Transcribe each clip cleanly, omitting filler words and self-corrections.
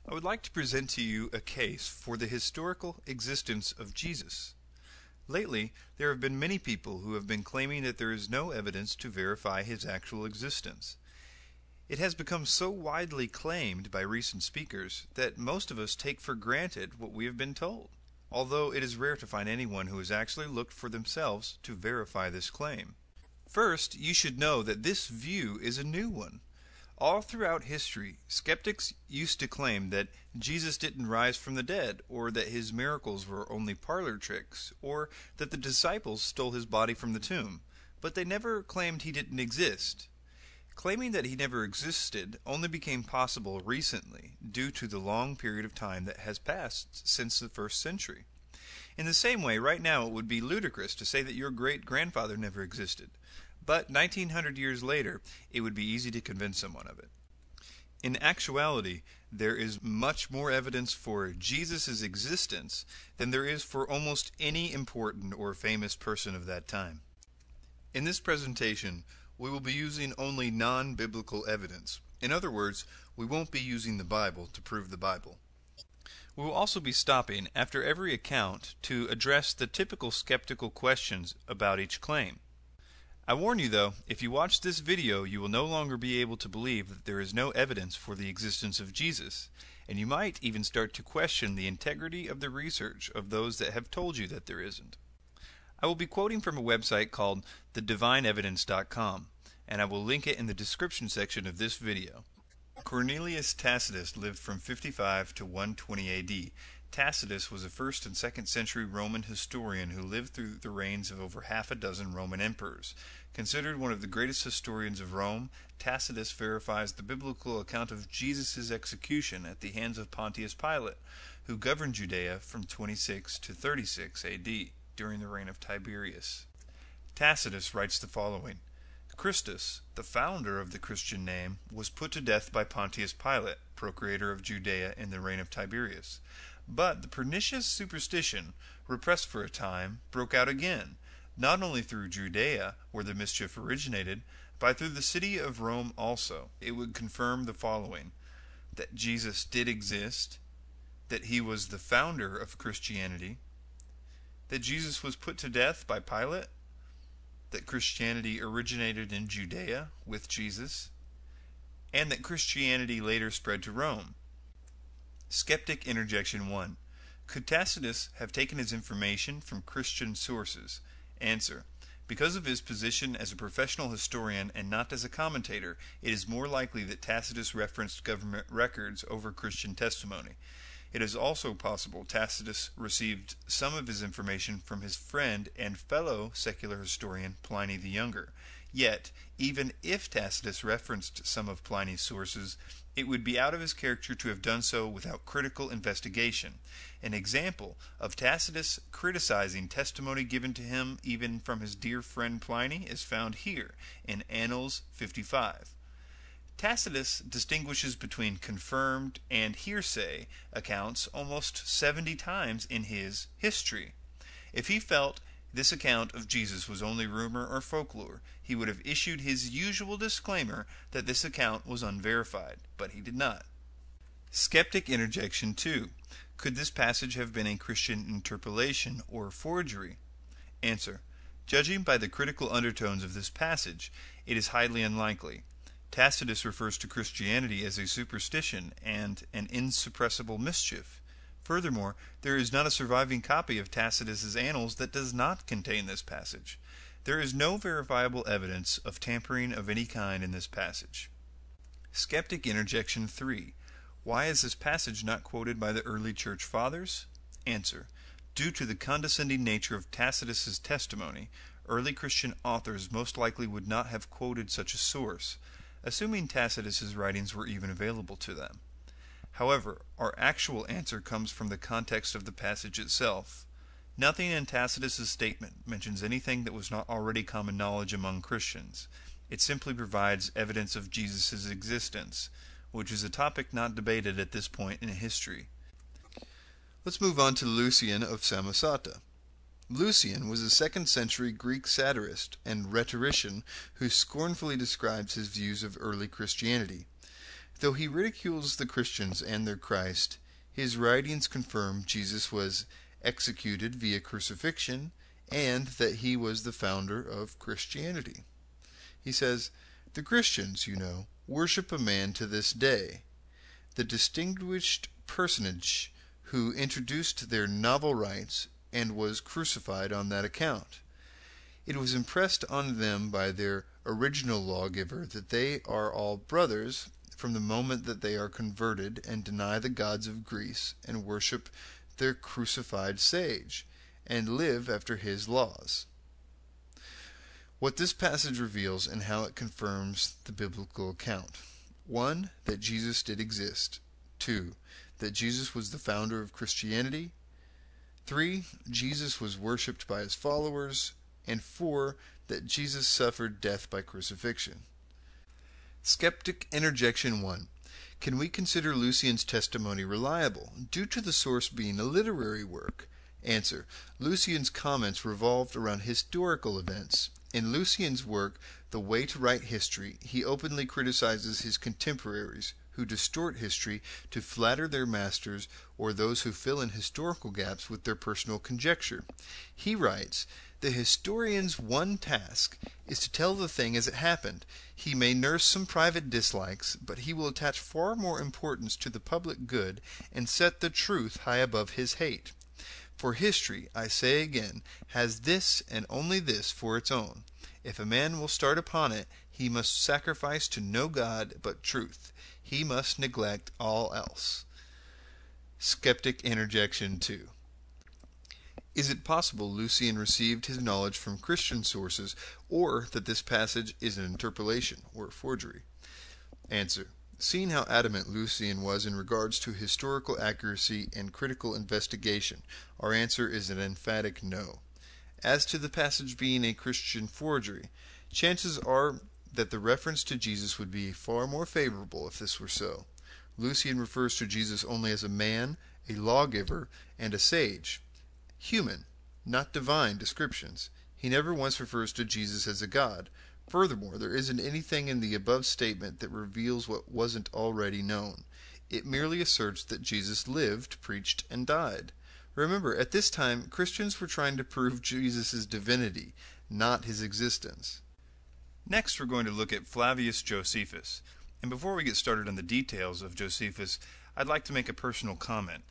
I would like to present to you a case for the historical existence of Jesus. Lately, there have been many people who have been claiming that there is no evidence to verify his actual existence. It has become so widely claimed by recent speakers that most of us take for granted what we have been told, although it is rare to find anyone who has actually looked for themselves to verify this claim. First, you should know that this view is a new one. All throughout history, skeptics used to claim that Jesus didn't rise from the dead, or that his miracles were only parlor tricks, or that the disciples stole his body from the tomb, but they never claimed he didn't exist. Claiming that he never existed only became possible recently due to the long period of time that has passed since the first century. In the same way, right now it would be ludicrous to say that your great-grandfather never existed. But 1900 years later, it would be easy to convince someone of it. In actuality, there is much more evidence for Jesus' existence than there is for almost any important or famous person of that time. In this presentation, we will be using only non-biblical evidence. In other words, we won't be using the Bible to prove the Bible. We will also be stopping after every account to address the typical skeptical questions about each claim. I warn you though, if you watch this video, you will no longer be able to believe that there is no evidence for the existence of Jesus, and you might even start to question the integrity of the research of those that have told you that there isn't. I will be quoting from a website called thedivineevidence.com, and I will link it in the description section of this video. Cornelius Tacitus lived from 55 to 120 AD. Tacitus was a 1st and 2nd century Roman historian who lived through the reigns of over half a dozen Roman emperors. Considered one of the greatest historians of Rome, Tacitus verifies the biblical account of Jesus' execution at the hands of Pontius Pilate, who governed Judea from 26 to 36 AD during the reign of Tiberius. Tacitus writes the following: Christus, the founder of the Christian name, was put to death by Pontius Pilate, procurator of Judea in the reign of Tiberius. But the pernicious superstition, repressed for a time, broke out again, not only through Judea, where the mischief originated, but through the city of Rome also. It would confirm the following: that Jesus did exist, that he was the founder of Christianity, that Jesus was put to death by Pilate, that Christianity originated in Judea with Jesus, and that Christianity later spread to Rome. Skeptic Interjection 1. Could Tacitus have taken his information from Christian sources? Answer. Because of his position as a professional historian and not as a commentator, it is more likely that Tacitus referenced government records over Christian testimony. It is also possible Tacitus received some of his information from his friend and fellow secular historian Pliny the Younger. Yet, even if Tacitus referenced some of Pliny's sources, it would be out of his character to have done so without critical investigation. An example of Tacitus criticizing testimony given to him even from his dear friend Pliny is found here in Annals 55. Tacitus distinguishes between confirmed and hearsay accounts almost 70 times in his History. If he felt this account of Jesus was only rumor or folklore, he would have issued his usual disclaimer that this account was unverified, but he did not. Skeptic Interjection 2. Could this passage have been a Christian interpolation or forgery? Answer. Judging by the critical undertones of this passage, it is highly unlikely. Tacitus refers to Christianity as a superstition and an insuppressible mischief. Furthermore, there is not a surviving copy of Tacitus's Annals that does not contain this passage. There is no verifiable evidence of tampering of any kind in this passage. Skeptic Interjection 3. Why is this passage not quoted by the early church fathers? Answer. Due to the condescending nature of Tacitus's testimony, early Christian authors most likely would not have quoted such a source, assuming Tacitus's writings were even available to them. However, our actual answer comes from the context of the passage itself. Nothing in Tacitus's statement mentions anything that was not already common knowledge among Christians. It simply provides evidence of Jesus' existence, which is a topic not debated at this point in history. Let's move on to Lucian of Samosata. Lucian was a 2nd century Greek satirist and rhetorician who scornfully describes his views of early Christianity. Though he ridicules the Christians and their Christ, his writings confirm Jesus was executed via crucifixion and that he was the founder of Christianity. He says, "The Christians, you know, worship a man to this day, the distinguished personage who introduced their novel rites and was crucified on that account. It was impressed on them by their original lawgiver that they are all brothers from the moment that they are converted and deny the gods of Greece and worship their crucified sage, and live after his laws." What this passage reveals and how it confirms the biblical account. 1. That Jesus did exist. 2. That Jesus was the founder of Christianity. 3. Jesus was worshipped by his followers. And 4. That Jesus suffered death by crucifixion. Skeptic Interjection 1. Can we consider Lucian's testimony reliable, due to the source being a literary work? Answer. Lucian's comments revolved around historical events. In Lucian's work, The Way to Write History, he openly criticizes his contemporaries, who distort history to flatter their masters or those who fill in historical gaps with their personal conjecture. He writes, "The historian's one task is to tell the thing as it happened. He may nurse some private dislikes, but he will attach far more importance to the public good and set the truth high above his hate. For history, I say again, has this and only this for its own. If a man will start upon it, he must sacrifice to no god but truth. He must neglect all else." Skeptic Interjection 2. Is it possible Lucian received his knowledge from Christian sources, or that this passage is an interpolation or forgery? Answer. Seeing how adamant Lucian was in regards to historical accuracy and critical investigation, our answer is an emphatic no. As to the passage being a Christian forgery, chances are that the reference to Jesus would be far more favorable if this were so. Lucian refers to Jesus only as a man, a lawgiver, and a sage. Human, not divine descriptions. He never once refers to Jesus as a god. Furthermore, there isn't anything in the above statement that reveals what wasn't already known. It merely asserts that Jesus lived, preached, and died. Remember, at this time, Christians were trying to prove Jesus' divinity, not his existence. Next, we're going to look at Flavius Josephus. And before we get started on the details of Josephus, I'd like to make a personal comment.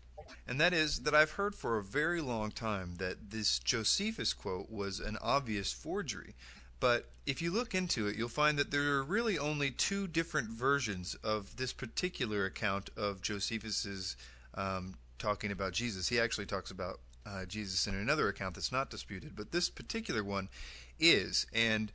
And that is that I've heard for a very long time that this Josephus quote was an obvious forgery. But if you look into it, you'll find that there are really only two different versions of this particular account of Josephus's talking about Jesus. He actually talks about Jesus in another account that's not disputed, but this particular one is. And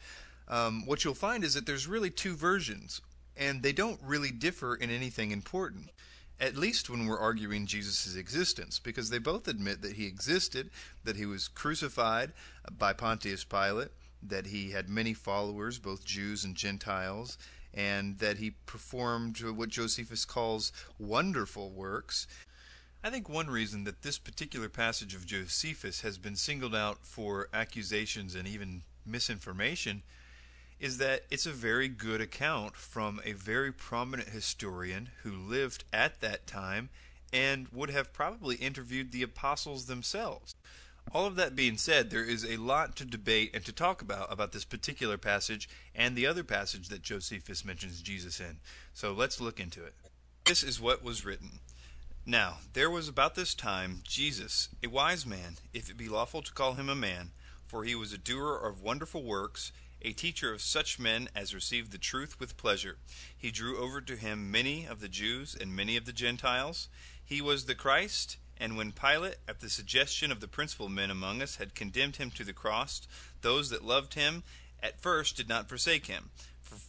what you'll find is that there's really two versions, and they don't really differ in anything important. At least when we're arguing Jesus' existence, because they both admit that he existed, that he was crucified by Pontius Pilate, that he had many followers, both Jews and Gentiles, and that he performed what Josephus calls wonderful works. I think one reason that this particular passage of Josephus has been singled out for accusations and even misinformation is that it's a very good account from a very prominent historian who lived at that time and would have probably interviewed the apostles themselves. All of that being said, there is a lot to debate and to talk about this particular passage and the other passage that Josephus mentions Jesus in. So let's look into it. This is what was written. Now, there was about this time Jesus, a wise man, if it be lawful to call him a man, for he was a doer of wonderful works, a teacher of such men as received the truth with pleasure. He drew over to him many of the Jews and many of the Gentiles. He was the Christ, and when Pilate, at the suggestion of the principal men among us, had condemned him to the cross, those that loved him at first did not forsake him,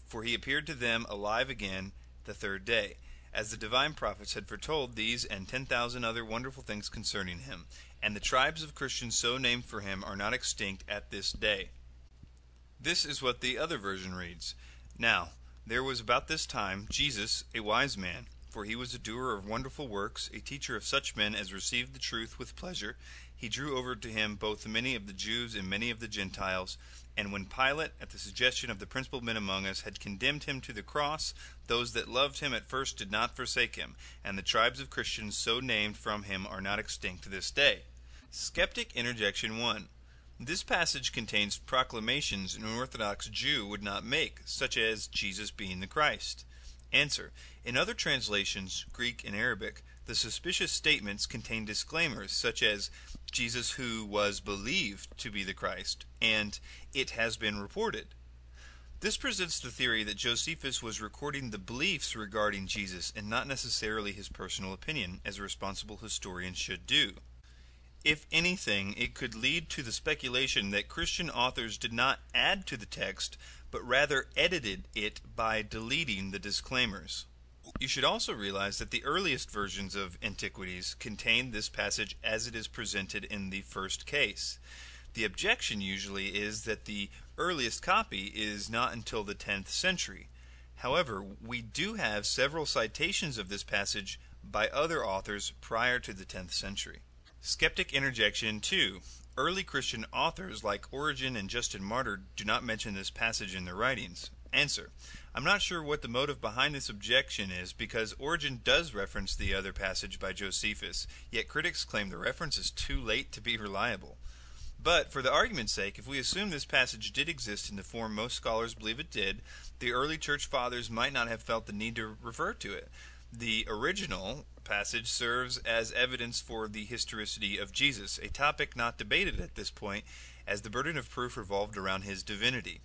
for he appeared to them alive again the third day, as the divine prophets had foretold these and 10,000 other wonderful things concerning him. And the tribes of Christians so named for him are not extinct at this day. This is what the other version reads. Now, there was about this time Jesus, a wise man, for he was a doer of wonderful works, a teacher of such men as received the truth with pleasure. He drew over to him both many of the Jews and many of the Gentiles. And when Pilate, at the suggestion of the principal men among us, had condemned him to the cross, those that loved him at first did not forsake him, and the tribes of Christians so named from him are not extinct to this day. Skeptic Interjection 1. This passage contains proclamations an Orthodox Jew would not make, such as Jesus being the Christ. Answer. In other translations, Greek and Arabic, the suspicious statements contain disclaimers such as Jesus who was believed to be the Christ, and it has been reported. This presents the theory that Josephus was recording the beliefs regarding Jesus and not necessarily his personal opinion, as a responsible historian should do. If anything, it could lead to the speculation that Christian authors did not add to the text, but rather edited it by deleting the disclaimers. You should also realize that the earliest versions of Antiquities contain this passage as it is presented in the first case. The objection usually is that the earliest copy is not until the 10th century. However, we do have several citations of this passage by other authors prior to the 10th century. Skeptic Interjection 2. Early Christian authors like Origen and Justin Martyr do not mention this passage in their writings. Answer. I'm not sure what the motive behind this objection is, because Origen does reference the other passage by Josephus, yet critics claim the reference is too late to be reliable. But, for the argument's sake, if we assume this passage did exist in the form most scholars believe it did, the early church fathers might not have felt the need to refer to it. The original passage serves as evidence for the historicity of Jesus, a topic not debated at this point, as the burden of proof revolved around his divinity.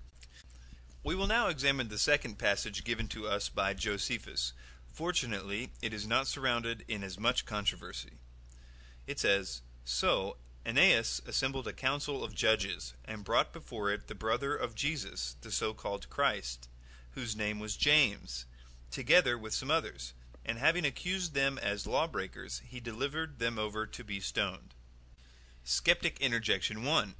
We will now examine the second passage given to us by Josephus. Fortunately, it is not surrounded in as much controversy. It says, So Aeneas assembled a council of judges, and brought before it the brother of Jesus, the so-called Christ, whose name was James, together with some others. And having accused them as lawbreakers, he delivered them over to be stoned. Skeptic Interjection 1.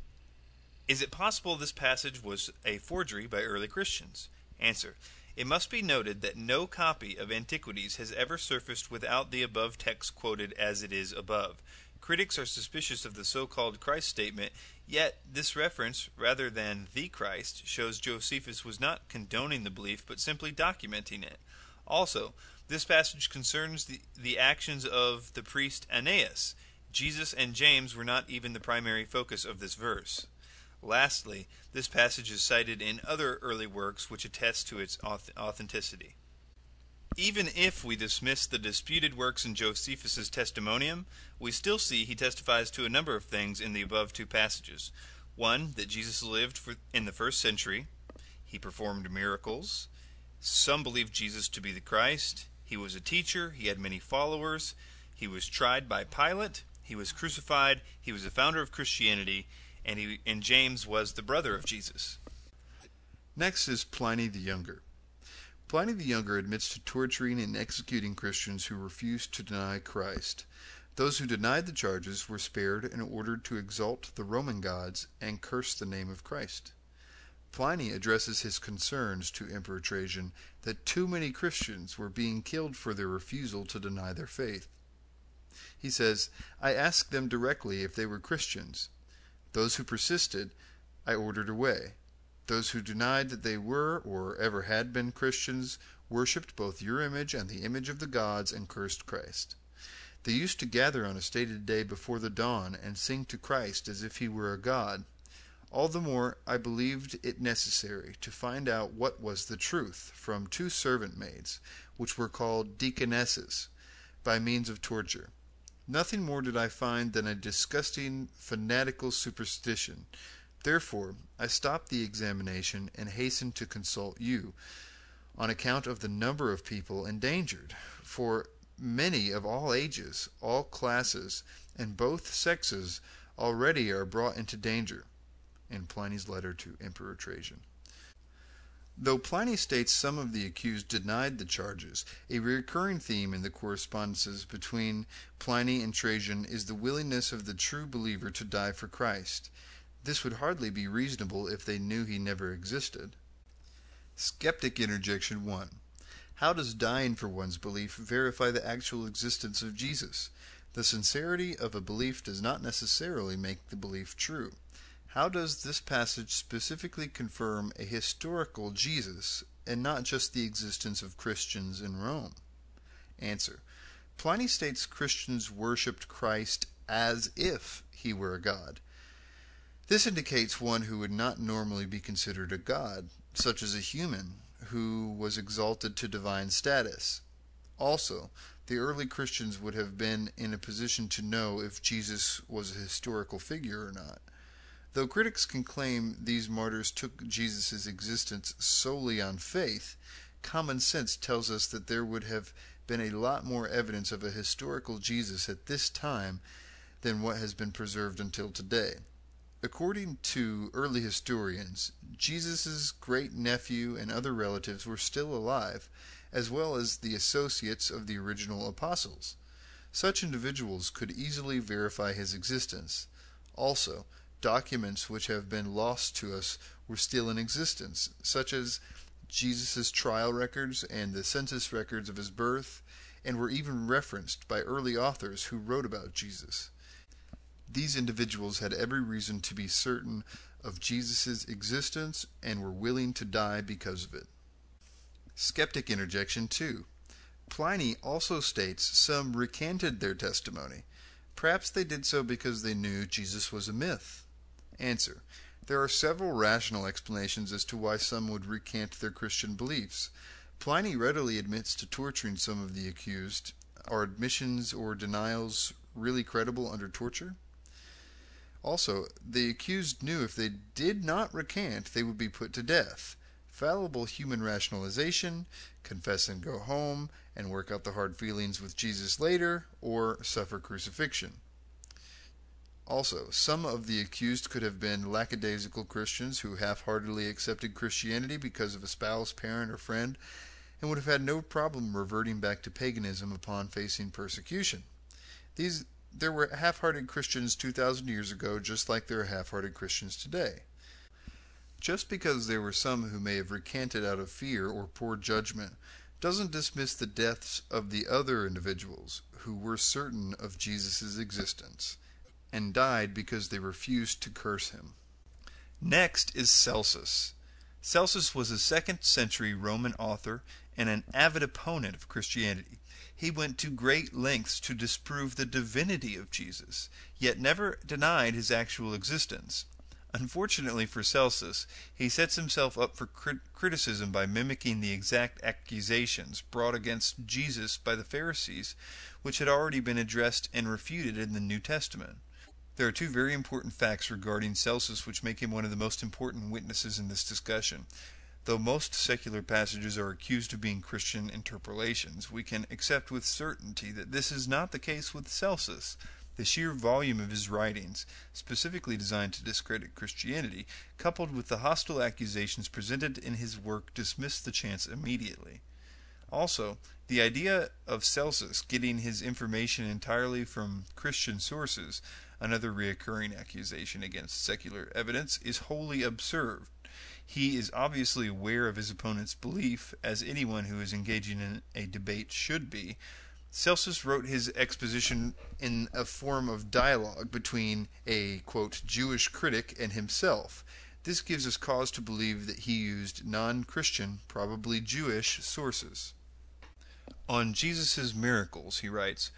Is it possible this passage was a forgery by early Christians? Answer. It must be noted that no copy of Antiquities has ever surfaced without the above text quoted as it is above. Critics are suspicious of the so-called Christ statement, yet this reference, rather than the Christ, shows Josephus was not condoning the belief but simply documenting it. Also, this passage concerns the actions of the priest Aeneas. Jesus and James were not even the primary focus of this verse. Lastly, this passage is cited in other early works which attest to its authenticity. Even if we dismiss the disputed works in Josephus's testimonium, we still see he testifies to a number of things in the above two passages. 1. That Jesus lived in the first century. He performed miracles. Some believed Jesus to be the Christ. He was a teacher. He had many followers. He was tried by Pilate. He was crucified. He was the founder of Christianity. And James was the brother of Jesus. Next is Pliny the Younger. Pliny the Younger admits to torturing and executing Christians who refused to deny Christ. Those who denied the charges were spared and ordered to exalt the Roman gods and curse the name of Christ. Pliny addresses his concerns to Emperor Trajan that too many Christians were being killed for their refusal to deny their faith. He says, I asked them directly if they were Christians. Those who persisted, I ordered away. Those who denied that they were or ever had been Christians worshipped both your image and the image of the gods and cursed Christ. They used to gather on a stated day before the dawn and sing to Christ as if he were a god. All the more I believed it necessary to find out what was the truth from 2 servant maids, which were called deaconesses, by means of torture. Nothing more did I find than a disgusting fanatical superstition. Therefore I stopped the examination and hastened to consult you, on account of the number of people endangered, for many of all ages, all classes, and both sexes already are brought into danger. In Pliny's letter to Emperor Trajan. Though Pliny states some of the accused denied the charges, a recurring theme in the correspondences between Pliny and Trajan is the willingness of the true believer to die for Christ. This would hardly be reasonable if they knew he never existed. Skeptic Interjection 1. How does dying for one's belief verify the actual existence of Jesus? The sincerity of a belief does not necessarily make the belief true. How does this passage specifically confirm a historical Jesus and not just the existence of Christians in Rome? Answer. Pliny states Christians worshipped Christ as if he were a god. This indicates one who would not normally be considered a god, such as a human who was exalted to divine status. Also, the early Christians would have been in a position to know if Jesus was a historical figure or not. Though critics can claim these martyrs took Jesus' existence solely on faith, common sense tells us that there would have been a lot more evidence of a historical Jesus at this time than what has been preserved until today. According to early historians, Jesus' great-nephew and other relatives were still alive, as well as the associates of the original apostles. Such individuals could easily verify his existence. Also, documents which have been lost to us were still in existence, such as Jesus' trial records and the census records of his birth, and were even referenced by early authors who wrote about Jesus. These individuals had every reason to be certain of Jesus' existence and were willing to die because of it. Skeptic interjection 2. Pliny also states some recanted their testimony. Perhaps they did so because they knew Jesus was a myth. Answer. There are several rational explanations as to why some would recant their Christian beliefs. Pliny readily admits to torturing some of the accused. Are admissions or denials really credible under torture? Also, the accused knew if they did not recant, they would be put to death. Fallible human rationalization, confess and go home, and work out the hard feelings with Jesus later, or suffer crucifixion. Also, some of the accused could have been lackadaisical Christians who half-heartedly accepted Christianity because of a spouse, parent, or friend, and would have had no problem reverting back to paganism upon facing persecution. There were half-hearted Christians 2,000 years ago, just like there are half-hearted Christians today. Just because there were some who may have recanted out of fear or poor judgment doesn't dismiss the deaths of the other individuals who were certain of Jesus' existence and died because they refused to curse him. Next is Celsus. Celsus was a 2nd century Roman author and an avid opponent of Christianity. He went to great lengths to disprove the divinity of Jesus, yet never denied his actual existence. Unfortunately for Celsus, he sets himself up for criticism by mimicking the exact accusations brought against Jesus by the Pharisees, which had already been addressed and refuted in the New Testament. There are two very important facts regarding Celsus which make him one of the most important witnesses in this discussion. Though most secular passages are accused of being Christian interpolations, we can accept with certainty that this is not the case with Celsus. The sheer volume of his writings, specifically designed to discredit Christianity, coupled with the hostile accusations presented in his work, dismiss the chance immediately. Also, the idea of Celsus getting his information entirely from Christian sources, another recurring accusation against secular evidence, is wholly absurd. He is obviously aware of his opponent's belief, as anyone who is engaging in a debate should be. Celsus wrote his exposition in a form of dialogue between a, quote, Jewish critic and himself. This gives us cause to believe that he used non-Christian, probably Jewish, sources. On Jesus' miracles, he writes,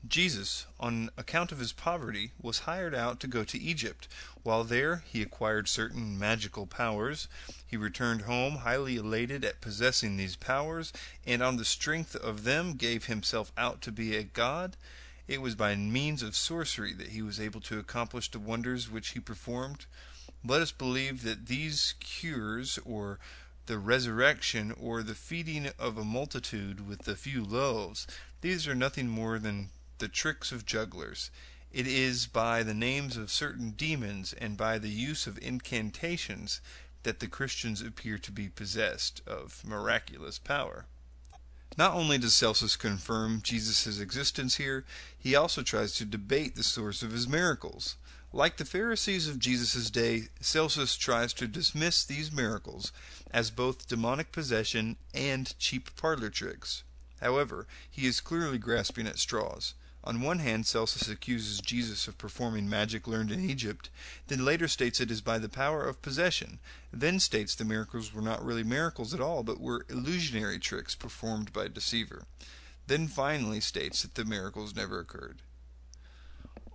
Jesus, on account of his poverty, was hired out to go to Egypt. While there, he acquired certain magical powers. He returned home highly elated at possessing these powers, and on the strength of them gave himself out to be a god. It was by means of sorcery that he was able to accomplish the wonders which he performed. Let us believe that these cures, or the resurrection, or the feeding of a multitude with the few loaves, these are nothing more than the tricks of jugglers. It is by the names of certain demons and by the use of incantations that the Christians appear to be possessed of miraculous power. Not only does Celsus confirm Jesus' existence here, he also tries to debate the source of his miracles. Like the Pharisees of Jesus' day, Celsus tries to dismiss these miracles as both demonic possession and cheap parlor tricks. However, he is clearly grasping at straws. On one hand, Celsus accuses Jesus of performing magic learned in Egypt, then later states it is by the power of possession, then states the miracles were not really miracles at all, but were illusionary tricks performed by a deceiver, then finally states that the miracles never occurred.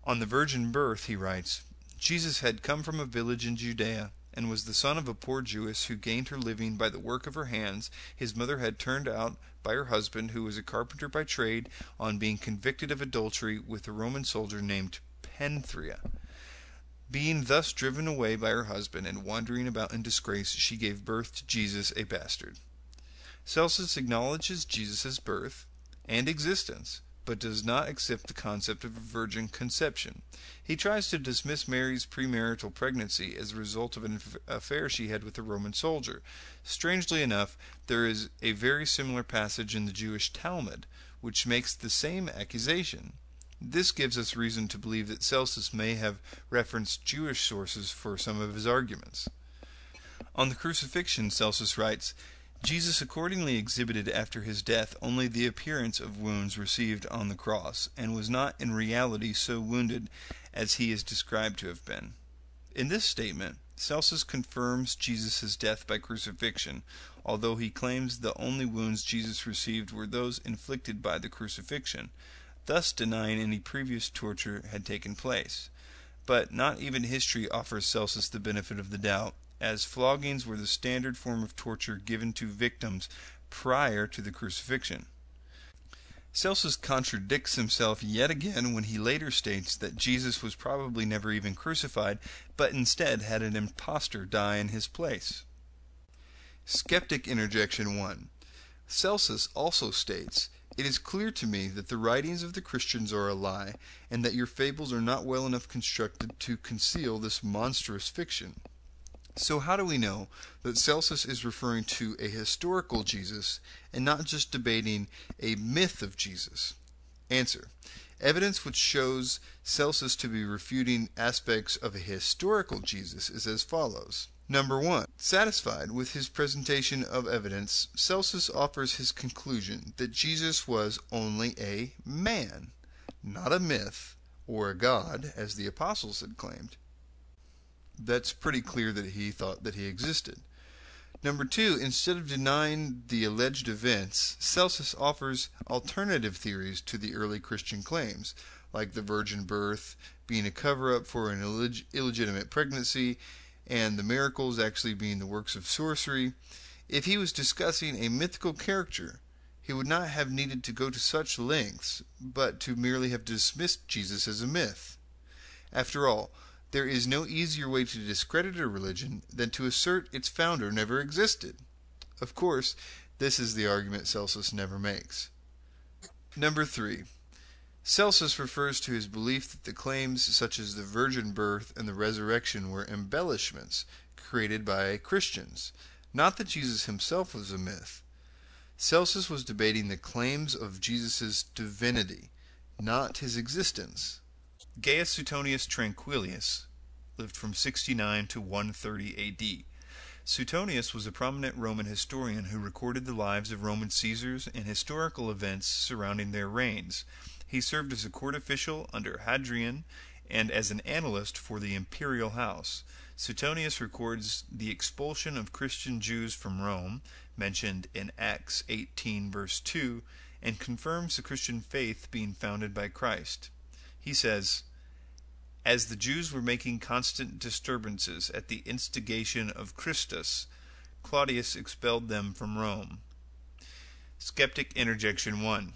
On the virgin birth, he writes, Jesus had come from a village in Judea, and was the son of a poor Jewess who gained her living by the work of her hands. His mother had turned out by her husband, who was a carpenter by trade, on being convicted of adultery with a Roman soldier named Penthria. Being thus driven away by her husband, and wandering about in disgrace, she gave birth to Jesus, a bastard. Celsus acknowledges Jesus' birth and existence, but does not accept the concept of a virgin conception. He tries to dismiss Mary's premarital pregnancy as a result of an affair she had with a Roman soldier. Strangely enough, there is a very similar passage in the Jewish Talmud, which makes the same accusation. This gives us reason to believe that Celsus may have referenced Jewish sources for some of his arguments. On the crucifixion, Celsus writes, Jesus accordingly exhibited after his death only the appearance of wounds received on the cross, and was not in reality so wounded as he is described to have been. In this statement, Celsus confirms Jesus' death by crucifixion, although he claims the only wounds Jesus received were those inflicted by the crucifixion, thus denying any previous torture had taken place. But not even history offers Celsus the benefit of the doubt, as floggings were the standard form of torture given to victims prior to the crucifixion. Celsus contradicts himself yet again when he later states that Jesus was probably never even crucified, but instead had an impostor die in his place. Skeptic Interjection 1. Celsus also states, "It is clear to me that the writings of the Christians are a lie, and that your fables are not well enough constructed to conceal this monstrous fiction." So how do we know that Celsus is referring to a historical Jesus and not just debating a myth of Jesus? Answer. Evidence which shows Celsus to be refuting aspects of a historical Jesus is as follows. Number 1. Satisfied with his presentation of evidence, Celsus offers his conclusion that Jesus was only a man, not a myth or a god, as the apostles had claimed. That's pretty clear that he thought that he existed. Number 2, instead of denying the alleged events, Celsus offers alternative theories to the early Christian claims, like the virgin birth being a cover-up for an illegitimate pregnancy, and the miracles actually being the works of sorcery. If he was discussing a mythical character, he would not have needed to go to such lengths, but to merely have dismissed Jesus as a myth. After all, there is no easier way to discredit a religion than to assert its founder never existed. Of course, this is the argument Celsus never makes. Number 3. Celsus refers to his belief that the claims such as the virgin birth and the resurrection were embellishments created by Christians, not that Jesus himself was a myth. Celsus was debating the claims of Jesus' divinity, not his existence. Gaius Suetonius Tranquillus lived from 69 to 130 A.D. Suetonius was a prominent Roman historian who recorded the lives of Roman Caesars and historical events surrounding their reigns. He served as a court official under Hadrian and as an analyst for the imperial house. Suetonius records the expulsion of Christian Jews from Rome, mentioned in Acts 18 verse 2, and confirms the Christian faith being founded by Christ. He says, "As the Jews were making constant disturbances at the instigation of Christus, Claudius expelled them from Rome." Skeptic Interjection 1.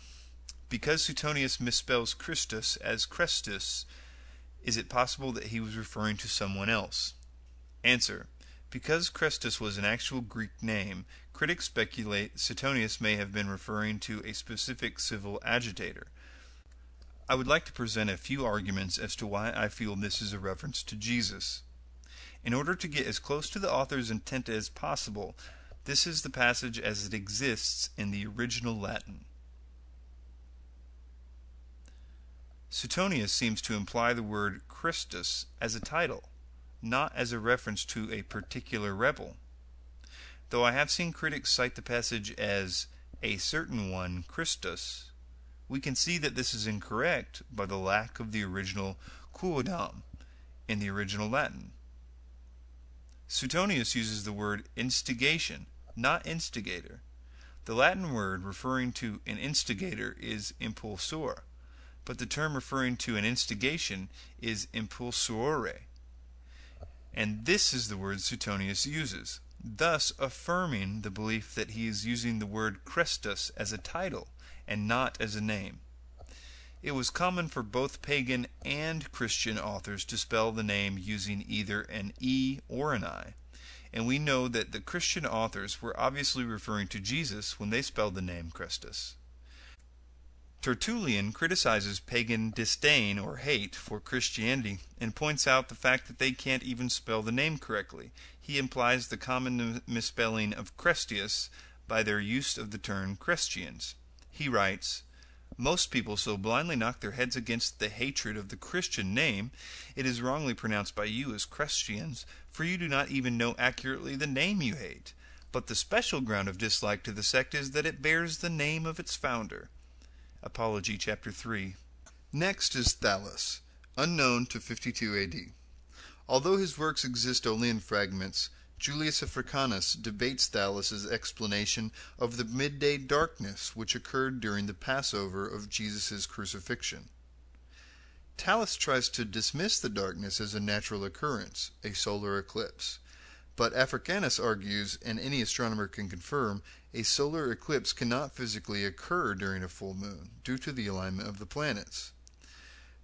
Because Suetonius misspells Christus as Chrestus, is it possible that he was referring to someone else? Answer. Because Chrestus was an actual Greek name, critics speculate Suetonius may have been referring to a specific civil agitator. I would like to present a few arguments as to why I feel this is a reference to Jesus. In order to get as close to the author's intent as possible, this is the passage as it exists in the original Latin. Suetonius seems to imply the word Christus as a title, not as a reference to a particular rebel. Though I have seen critics cite the passage as a certain one Christus, we can see that this is incorrect by the lack of the original quodam in the original Latin. Suetonius uses the word instigation, not instigator. The Latin word referring to an instigator is impulsor, but the term referring to an instigation is impulsore. And this is the word Suetonius uses, thus affirming the belief that he is using the word Christus as a title and not as a name. It was common for both pagan and Christian authors to spell the name using either an E or an I, and we know that the Christian authors were obviously referring to Jesus when they spelled the name Christus. Tertullian criticizes pagan disdain or hate for Christianity and points out the fact that they can't even spell the name correctly. He implies the common misspelling of Crestius by their use of the term Christians. He writes, "Most people so blindly knock their heads against the hatred of the Christian name, it is wrongly pronounced by you as Christians, for you do not even know accurately the name you hate. But the special ground of dislike to the sect is that it bears the name of its founder." Apology, chapter 3. Next is Thallus, unknown to 52 AD. Although his works exist only in fragments, Julius Africanus debates Thallus' explanation of the midday darkness which occurred during the Passover of Jesus' crucifixion. Thallus tries to dismiss the darkness as a natural occurrence, a solar eclipse. But Africanus argues, and any astronomer can confirm, a solar eclipse cannot physically occur during a full moon, due to the alignment of the planets.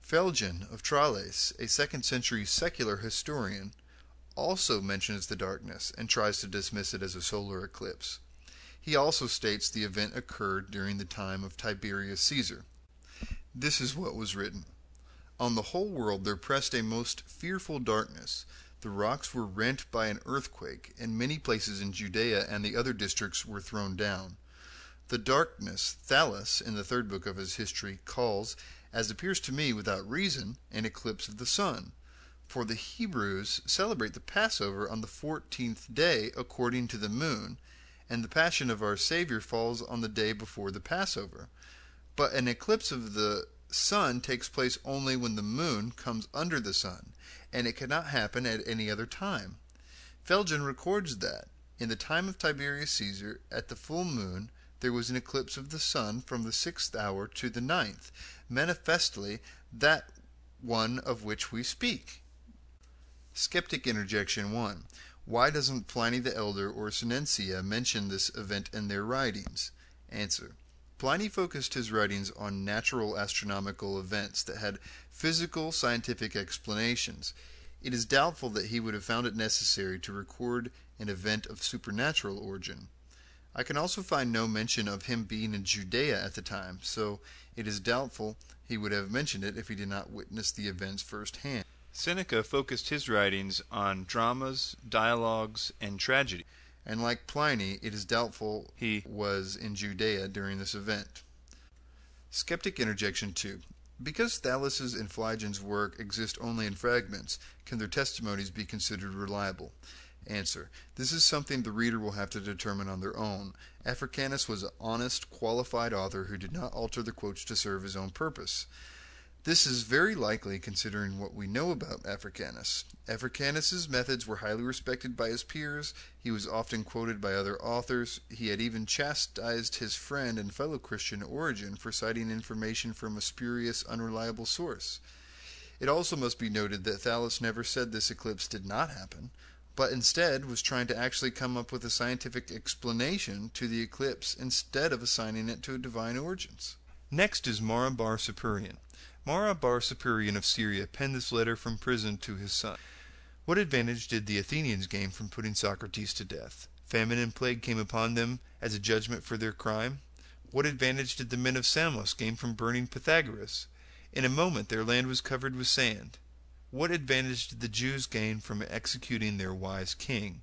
Phlegon of Tralles, a 2nd century secular historian, also mentions the darkness and tries to dismiss it as a solar eclipse. He also states the event occurred during the time of Tiberius Caesar. This is what was written. On the whole world there pressed a most fearful darkness. The rocks were rent by an earthquake, and many places in Judea and the other districts were thrown down. The darkness Thallus, in the 3rd book of his history, calls, as appears to me without reason, an eclipse of the sun. For the Hebrews celebrate the Passover on the 14th day according to the moon, and the Passion of our Savior falls on the day before the Passover. But an eclipse of the sun takes place only when the moon comes under the sun, and it cannot happen at any other time. Phlegon records that, in the time of Tiberius Caesar, at the full moon, there was an eclipse of the sun from the 6th hour to the 9th, manifestly that one of which we speak. Skeptic Interjection 1. Why doesn't Pliny the Elder or Senentia mention this event in their writings? Answer. Pliny focused his writings on natural astronomical events that had physical scientific explanations. It is doubtful that he would have found it necessary to record an event of supernatural origin. I can also find no mention of him being in Judea at the time, so it is doubtful he would have mentioned it if he did not witness the events firsthand. Seneca focused his writings on dramas, dialogues, and tragedy, and like Pliny, it is doubtful he was in Judea during this event. Skeptic Interjection 2. Because Thallus' and Phlegon's work exist only in fragments, can their testimonies be considered reliable? Answer. This is something the reader will have to determine on their own. Africanus was an honest, qualified author who did not alter the quotes to serve his own purpose. This is very likely considering what we know about Africanus. Africanus's methods were highly respected by his peers. He was often quoted by other authors. He had even chastised his friend and fellow Christian Origen for citing information from a spurious, unreliable source. It also must be noted that Thallus never said this eclipse did not happen, but instead was trying to actually come up with a scientific explanation to the eclipse instead of assigning it to divine origins. Next is Mara bar Superion. Mara bar Superion of Syria penned this letter from prison to his son. What advantage did the Athenians gain from putting Socrates to death? Famine and plague came upon them as a judgment for their crime. What advantage did the men of Samos gain from burning Pythagoras? In a moment their land was covered with sand. What advantage did the Jews gain from executing their wise king?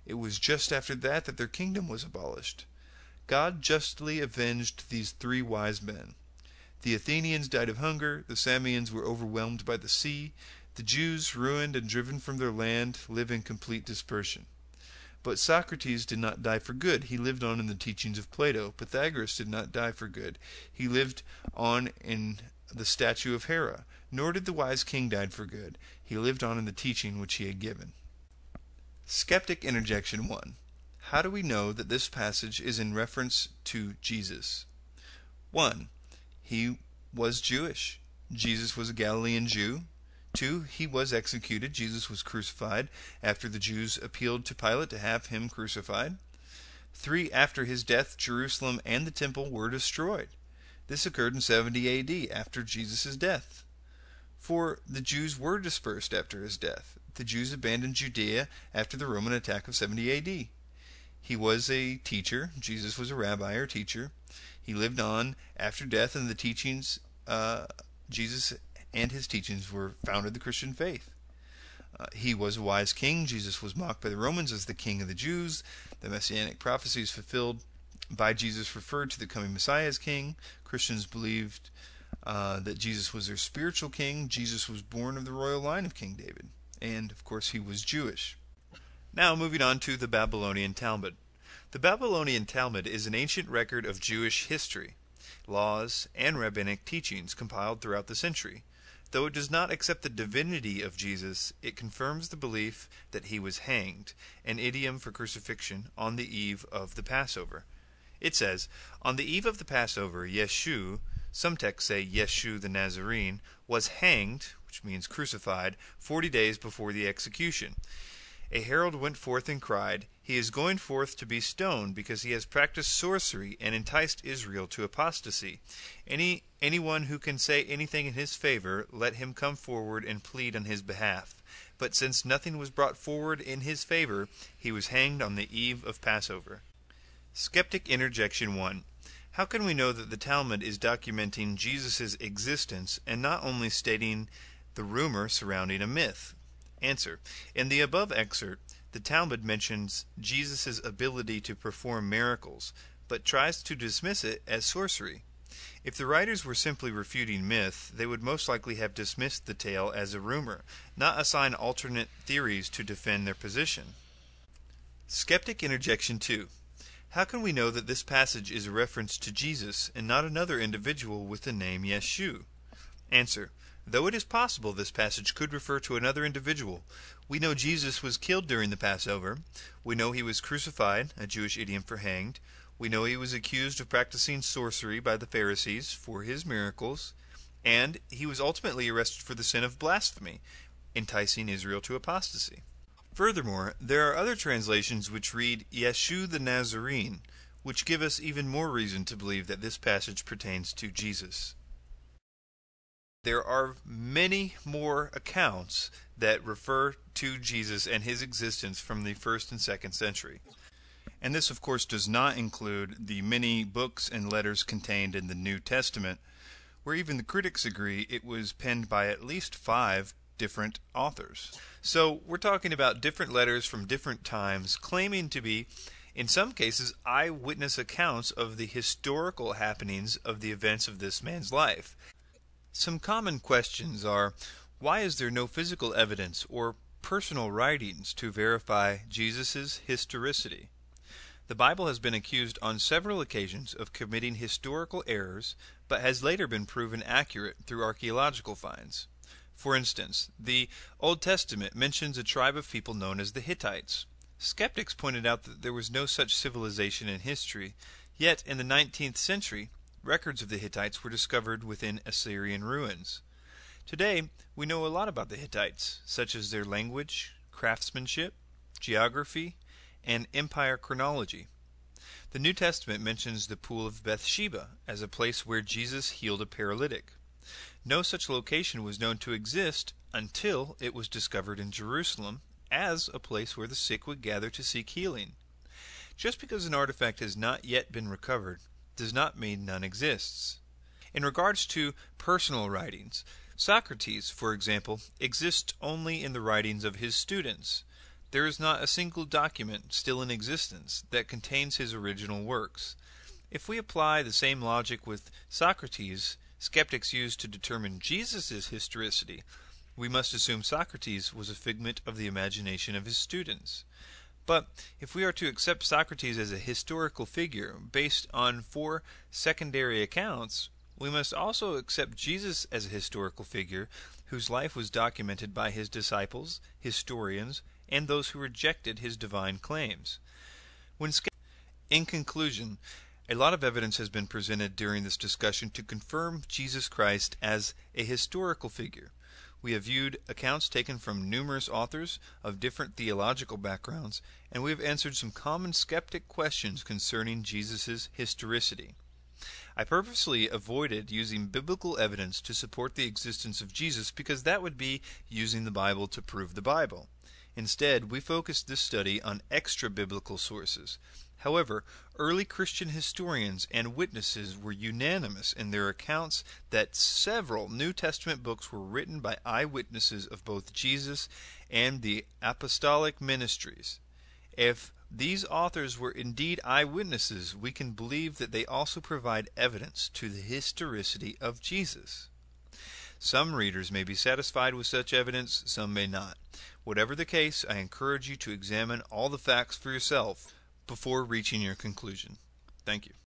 It was just after that that their kingdom was abolished. God justly avenged these 3 wise men. The Athenians died of hunger, the Samians were overwhelmed by the sea, the Jews, ruined and driven from their land, live in complete dispersion. But Socrates did not die for good. He lived on in the teachings of Plato. Pythagoras did not die for good. He lived on in the statue of Hera. Nor did the wise king die for good. He lived on in the teaching which he had given. Skeptic Interjection 1. How do we know that this passage is in reference to Jesus? 1. He was Jewish. Jesus was a Galilean Jew. 2. He was executed. Jesus was crucified after the Jews appealed to Pilate to have him crucified. 3. After his death, Jerusalem and the temple were destroyed. This occurred in 70 A.D., after Jesus' death. 4. The Jews were dispersed after his death. The Jews abandoned Judea after the Roman attack of 70 A.D. He was a teacher. Jesus was a rabbi or teacher. He lived on after death, and the teachings, Jesus and his teachings founded the Christian faith. He was a wise king. Jesus was mocked by the Romans as the king of the Jews. The messianic prophecies fulfilled by Jesus referred to the coming Messiah as king. Christians believed that Jesus was their spiritual king. Jesus was born of the royal line of King David. And, of course, he was Jewish. Now, moving on to the Babylonian Talmud. The Babylonian Talmud is an ancient record of Jewish history, laws, and rabbinic teachings compiled throughout the century. Though it does not accept the divinity of Jesus, it confirms the belief that he was hanged, an idiom for crucifixion, on the eve of the Passover. It says, on the eve of the Passover, Yeshu, some texts say Yeshu the Nazarene, was hanged, which means crucified, 40 days before the execution. A herald went forth and cried, he is going forth to be stoned, because he has practiced sorcery and enticed Israel to apostasy. Anyone who can say anything in his favor, let him come forward and plead on his behalf. But since nothing was brought forward in his favor, he was hanged on the eve of Passover. Skeptic Interjection 1. How can we know that the Talmud is documenting Jesus' existence and not only stating the rumor surrounding a myth? Answer. In the above excerpt, the Talmud mentions Jesus' ability to perform miracles, but tries to dismiss it as sorcery. If the writers were simply refuting myth, they would most likely have dismissed the tale as a rumor, not assign alternate theories to defend their position. Skeptic Interjection 2. How can we know that this passage is a reference to Jesus and not another individual with the name Yeshu? Answer. Though it is possible this passage could refer to another individual, we know Jesus was killed during the Passover. We know he was crucified, a Jewish idiom for hanged. We know he was accused of practicing sorcery by the Pharisees for his miracles. And he was ultimately arrested for the sin of blasphemy, enticing Israel to apostasy. Furthermore, there are other translations which read Yeshu the Nazarene, which give us even more reason to believe that this passage pertains to Jesus. There are many more accounts that refer to Jesus and his existence from the 1st and 2nd century. And this, of course, does not include the many books and letters contained in the New Testament, where even the critics agree it was penned by at least 5 different authors. So we're talking about different letters from different times, claiming to be, in some cases, eyewitness accounts of the historical happenings of the events of this man's life. Some common questions are, why is there no physical evidence or personal writings to verify Jesus' historicity? The Bible has been accused on several occasions of committing historical errors, but has later been proven accurate through archaeological finds. For instance, the Old Testament mentions a tribe of people known as the Hittites. Skeptics pointed out that there was no such civilization in history, yet in the 19th century, records of the Hittites were discovered within Assyrian ruins. Today, we know a lot about the Hittites, such as their language, craftsmanship, geography, and empire chronology. The New Testament mentions the Pool of Bathsheba as a place where Jesus healed a paralytic. No such location was known to exist until it was discovered in Jerusalem as a place where the sick would gather to seek healing. Just because an artifact has not yet been recovered does not mean none exists. In regards to personal writings, Socrates, for example, exists only in the writings of his students. There is not a single document still in existence that contains his original works. If we apply the same logic with Socrates, skeptics use to determine Jesus' historicity, we must assume Socrates was a figment of the imagination of his students. But if we are to accept Socrates as a historical figure based on 4 secondary accounts, we must also accept Jesus as a historical figure whose life was documented by his disciples, historians, and those who rejected his divine claims. In conclusion, a lot of evidence has been presented during this discussion to confirm Jesus Christ as a historical figure. We have viewed accounts taken from numerous authors of different theological backgrounds, and we have answered some common skeptic questions concerning Jesus' historicity. I purposely avoided using biblical evidence to support the existence of Jesus because that would be using the Bible to prove the Bible. Instead, we focused this study on extra-biblical sources. However, early Christian historians and witnesses were unanimous in their accounts that several New Testament books were written by eyewitnesses of both Jesus and the apostolic ministries. If these authors were indeed eyewitnesses, we can believe that they also provide evidence to the historicity of Jesus. Some readers may be satisfied with such evidence, some may not. Whatever the case, I encourage you to examine all the facts for yourself before reaching your conclusion. Thank you.